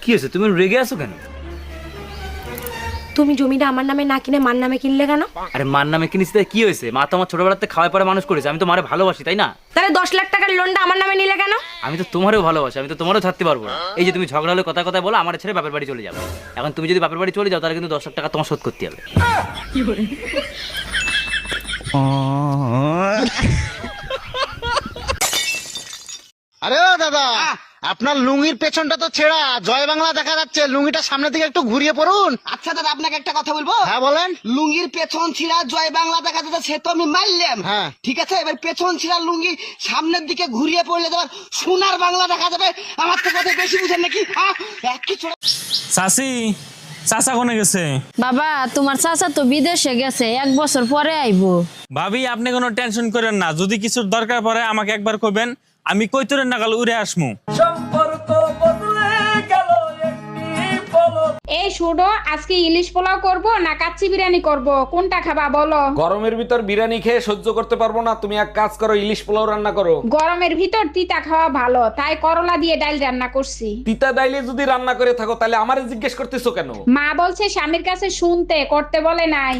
কি হয়েছে, তুমি রেগে আছো কেন? তুমি জমিটা আমার নামে না কিনে মার নামে কিনলে কেন? আরে মার নামে কিনিস তাই কি হয়েছে? মা তো আমার ছোটবেলাতে খাওয়াই পরে মানুষ করেছে, আমি তো মারে ভালোবাসি, তাই না? তাহলে 10 লাখ টাকার লোনটা আমার নামে নিলে কেন? আমি তো তোমারও ভালোবাসি, আমি তো তোমারও ছাড়তে পারবো না। এই যে তুমি ঝগড়া হলে কথা কথা বলো আমার ছেড়ে বাপের বাড়ি চলে যাবে। এখন তুমি যদি বাপের বাড়ি চলে যাও তাহলে কিন্তু 10 লাখ টাকা তোমার শোধ করতে হবে। আরে ও দাদা, আপনার লুঙ্গির পেছনটা তো ছেঁড়া, জয় বাংলা দেখা যাচ্ছে। লুঙ্গিটা সামনের দিকে একটু ঘুরিয়ে পড়ুন। আচ্ছা দাদা, আপনাকে একটা কথা বলবো। হ্যাঁ বলেন। লুঙ্গির পেছন ছিঁড়া জয় বাংলা দেখা যাচ্ছে, সে তো আমি মারলাম। হ্যাঁ। ঠিক আছে, এবার পেছন ছিঁড়া লুঙ্গি সামনের দিকে ঘুরিয়ে পড়লে তোমার সোনার বাংলা দেখা যাবে। আমার তো কথা বেশি বুঝেন নাকি? এক কিছু চাচি, চাচা কোনে গেছে? বাবা, তোমার চাচা তো বিদেশে গেছে, 1 বছর পরে আইবো। ভাবি, আপনি কোনো টেনশন করেন না। যদি কিছুর দরকার পড়ে আমাকে একবার কইবেন, আমি কইতরের নাগাল উড়ে আসমু। এই শুনো, আজকে ইলিশ পোলাও করব না কাচ্চি বিরিয়ানি করব, কোনটা খাবা বলো? গরমের ভিতর বিরিয়ানি খেয়ে সহ্য করতে পারবো না, তুমি এক কাজ করো, ইলিশ পোলাও রান্না করো। গরমের ভিতর তিতা খাওয়া ভালো, তাই করলা দিয়ে ডাল রান্না করছি। তিতা ডাইলে যদি রান্না করে থাকো তাহলে আমারে জিজ্ঞেস করতেছো কেন? মা বলছে স্বামীর কাছে শুনতে, করতে বলে নাই।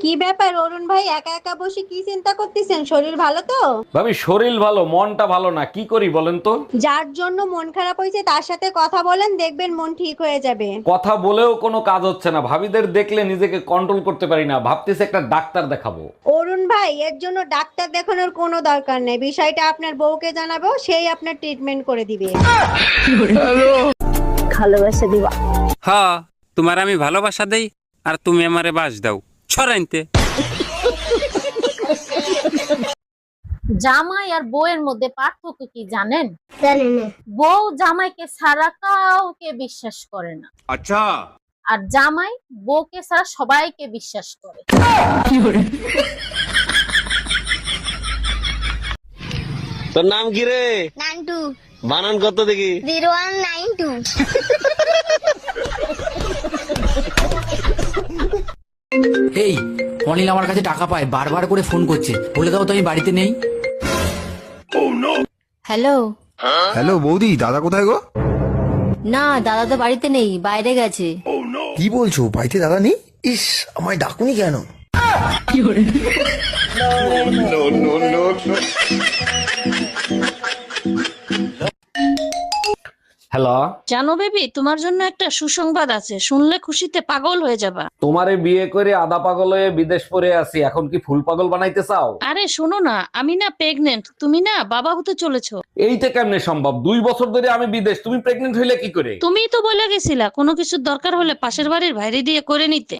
কি ব্যাপার অরুণ ভাই, একা একা বসে কি চিন্তা করতেছেন? শরীর ভালো তো? ভাবি, শরীর ভালো, মনটা ভালো না, কি করি বলেন তো? যার জন্য মন খারাপ হয়েছে তার সাথে কথা বলেন, দেখবেন মন ঠিক হয়ে যাবে। কথা বলেও কোনো কাজ হচ্ছে না, ভাবিদের দেখলে নিজেকে কন্ট্রোল করতে পারি না, ভাবতেছি একটা ডাক্তার দেখাবো। অরুণ ভাই, এর জন্য ডাক্তার দেখানোর কোনো দরকার নেই। বিষয়টা আপনার বউকে জানাবো, সেই আপনার ট্রিটমেন্ট করে দিবে। ভালোবাসা দিবা। হ্যাঁ, তোমার আমি ভালোবাসা দেই আর তুমি আমারে বাস দাও। ছড়াইতে জামাই আর বউয়ের মধ্যে পার্থক্য কি জানেন? জানেন না? বউ জামাইকে ছাড়া কাউকে বিশ্বাস করে না। আচ্ছা। আর জামাই বউকে ছাড়া সবাইকে বিশ্বাস করে। তোর নাম কি রে? নান্টু। বানান কত দেখি? 0192। এই অনিল আমার কাছে টাকা পায়, বারবার করে ফোন করছে, বলে দাও তো আমি বাড়িতে নেই। হ্যালো। হ্যালো বৌদি, দাদা কোথায় গো? না, দাদা তো বাড়িতে নেই, বাইরে গেছে। কি বলছো, বাড়িতে দাদা নেই? ইস, আমায় ডাকুনি কেন? হ্যালো। জানো বেবি, তোমার জন্য একটা সুসংবাদ আছে, শুনলে খুশিতে পাগল হয়ে যাবা। তোমারে বিয়ে করে আধা পাগল হয়ে বিদেশ পড়ে আছি, এখন কি ফুল পাগল বানাইতে চাও? আরে শোনো না, আমি না প্রেগনেন্ট, তুমি না বাবা হতে চলেছো। এইটা কেমনে সম্ভব? 2 বছর ধরে আমি বিদেশ, তুমি প্রেগনেন্ট হইলে কি করে? তুমিই তো বলে গেছিলা কোনো কিছুর দরকার হলে পাশের বাড়ির বাইরে দিয়ে করে নিতে।